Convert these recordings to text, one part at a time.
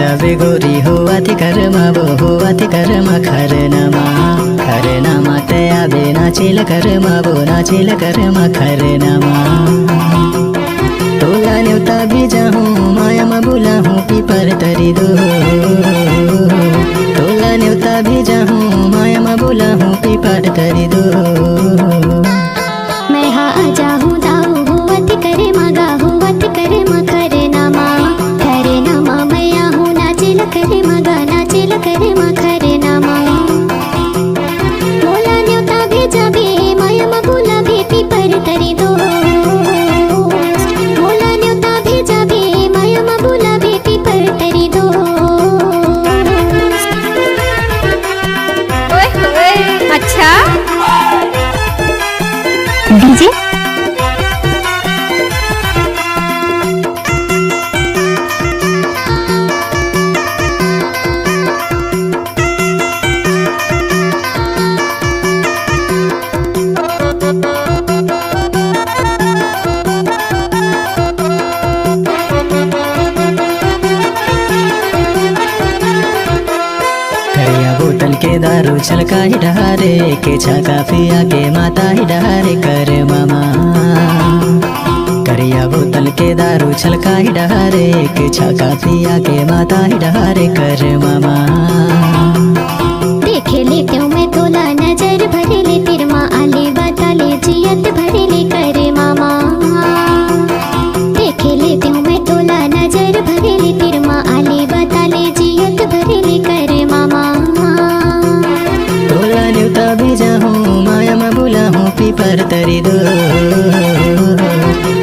जाबे गोरी होवाती करमा बो होवाती करमा खरनामा तया बे नाचेल करमा बो नाचेल करमा खरनामा तोला न्यूता बीजा हूँ मायामा बुला हूँ पीपर तरी दो तोला न्यूता बीजा हूँ मायामा बुला हूँ पीपर तरी दो मैं हाँ आजा हूँ दाऊ होवत करे मगा होवत करे खरनामा मैया हूँ नाचेल करे मगा नाचेल करे खरनामा बोला न्योता भेजा बे मायामा बुला बे पीपर तरी दो बोला न्योता भेजा बे मायामा बुला बे पीपर तरी दो ओए अच्छा डीजे करिया बोतल के दारू छलका ही डहारे के छका पिया के माता ही डहारे कर मामा करिया बोतल के दारू छलका ही डहारे के छका पिया के माता ही डहारे कर मामा देखे लेते हूँ मैं तोला नजर भरे ले तिरमा आले बताले जियत भरे ले करे मामा देखे लेते हूँ मैं तोला नजर भरे ले तिरमा आले बताले जियत भरे ले करे मामा तोला न्यूता भेजा हूँ मायामा बुला हूँ पीपर तरी दो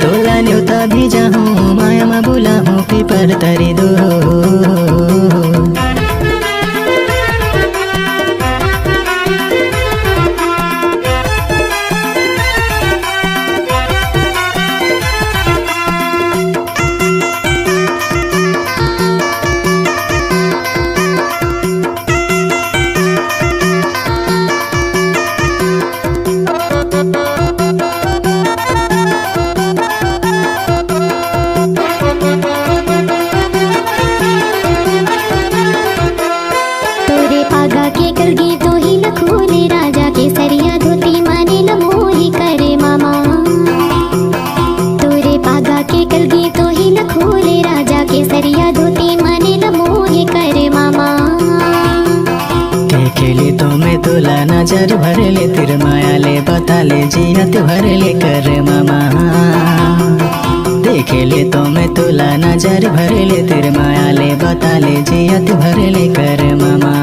तोला न्यूता भेजा हूँ मायामा बुला हूँ पीपर तरी दो तोरे पागा के करगी तो ही लखोले राजा के सरिया धोती माने लमोही करे मामा तोरे पागा के करगी तो ही लखोले राजा के सरिया धोती माने लमोही करे मामा के खेली तो मैं तोला नजर भरे ले तिर माया ले बता ले जियत भरे ले कर मामा देखे ले तो मैं तोला नजर भरे ले तिर माया ले बता ले जियत भरे ले कर मामा